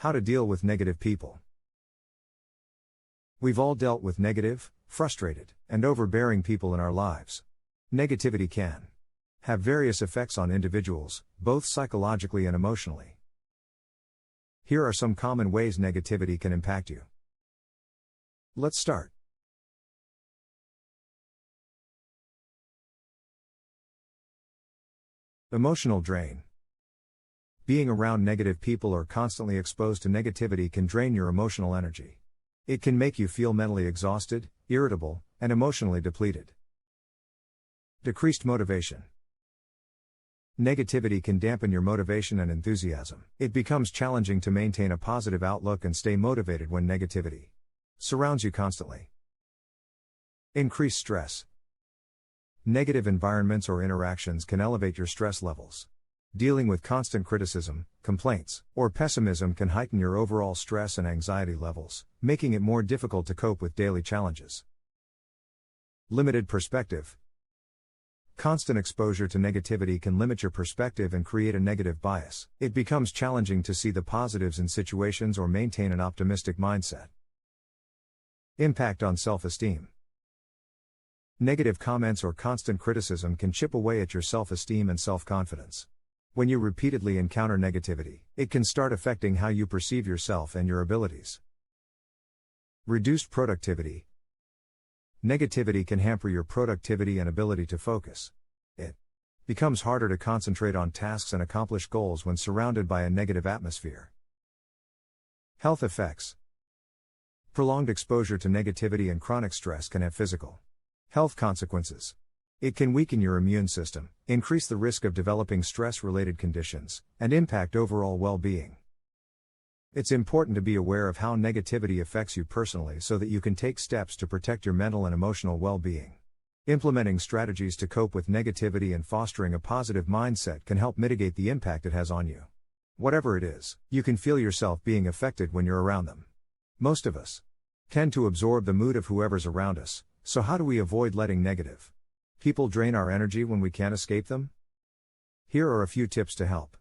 How to deal with negative people. We've all dealt with negative, frustrated, and overbearing people in our lives. Negativity can have various effects on individuals, both psychologically and emotionally. Here are some common ways negativity can impact you. Let's start. Emotional drain. Being around negative people or constantly exposed to negativity can drain your emotional energy. It can make you feel mentally exhausted, irritable, and emotionally depleted. Decreased motivation. Negativity can dampen your motivation and enthusiasm. It becomes challenging to maintain a positive outlook and stay motivated when negativity surrounds you constantly. Increased stress. Negative environments or interactions can elevate your stress levels. Dealing with constant criticism, complaints, or pessimism can heighten your overall stress and anxiety levels, making it more difficult to cope with daily challenges. Limited perspective. Constant exposure to negativity can limit your perspective and create a negative bias. It becomes challenging to see the positives in situations or maintain an optimistic mindset. Impact on self-esteem. Negative comments or constant criticism can chip away at your self-esteem and self-confidence. When you repeatedly encounter negativity, it can start affecting how you perceive yourself and your abilities. Reduced productivity. Negativity can hamper your productivity and ability to focus. It becomes harder to concentrate on tasks and accomplish goals when surrounded by a negative atmosphere. Health effects. Prolonged exposure to negativity and chronic stress can have physical health consequences. It can weaken your immune system, increase the risk of developing stress-related conditions, and impact overall well-being. It's important to be aware of how negativity affects you personally so that you can take steps to protect your mental and emotional well-being. Implementing strategies to cope with negativity and fostering a positive mindset can help mitigate the impact it has on you. Whatever it is, you can feel yourself being affected when you're around them. Most of us tend to absorb the mood of whoever's around us, so how do we avoid letting negative people drain our energy when we can't escape them? Here are a few tips to help.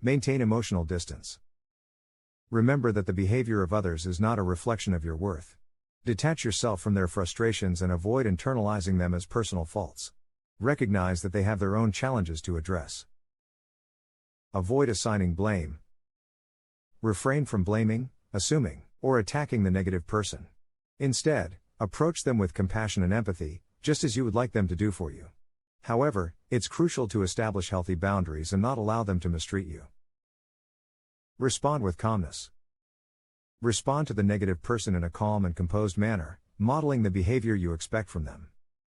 Maintain emotional distance. Remember that the behavior of others is not a reflection of your worth. Detach yourself from their frustrations and avoid internalizing them as personal faults. Recognize that they have their own challenges to address. Avoid assigning blame. Refrain from blaming, assuming, or attacking the negative person. Instead, approach them with compassion and empathy, just as you would like them to do for you. However, it's crucial to establish healthy boundaries and not allow them to mistreat you. Respond with calmness. Respond to the negative person in a calm and composed manner, modeling the behavior you expect from them.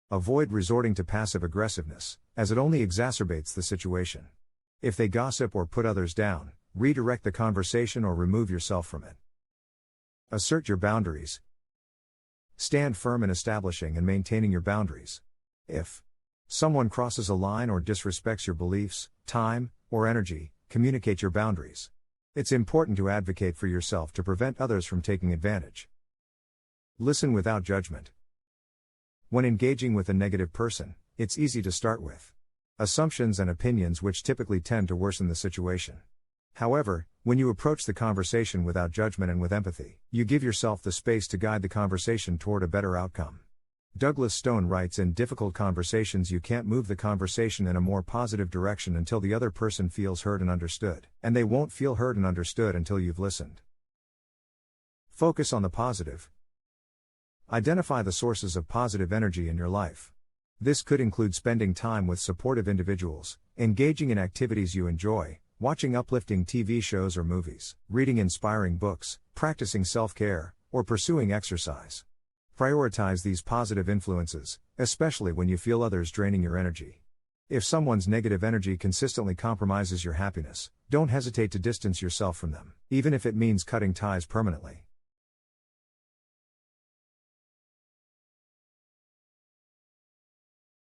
Avoid resorting to passive aggressiveness, as it only exacerbates the situation. If they gossip or put others down, redirect the conversation or remove yourself from it. Assert your boundaries. Stand firm in establishing and maintaining your boundaries. If someone crosses a line or disrespects your beliefs, time, or energy, communicate your boundaries. It's important to advocate for yourself to prevent others from taking advantage. Listen without judgment. When engaging with a negative person, it's easy to start with assumptions and opinions which typically tend to worsen the situation. However, when you approach the conversation without judgment and with empathy, you give yourself the space to guide the conversation toward a better outcome. Douglas Stone writes, in difficult conversations you can't move the conversation in a more positive direction until the other person feels heard and understood, and they won't feel heard and understood until you've listened. Focus on the positive. Identify the sources of positive energy in your life. This could include spending time with supportive individuals, engaging in activities you enjoy, watching uplifting TV shows or movies, reading inspiring books, practicing self-care, or pursuing exercise. Prioritize these positive influences, especially when you feel others draining your energy. If someone's negative energy consistently compromises your happiness, don't hesitate to distance yourself from them, even if it means cutting ties permanently.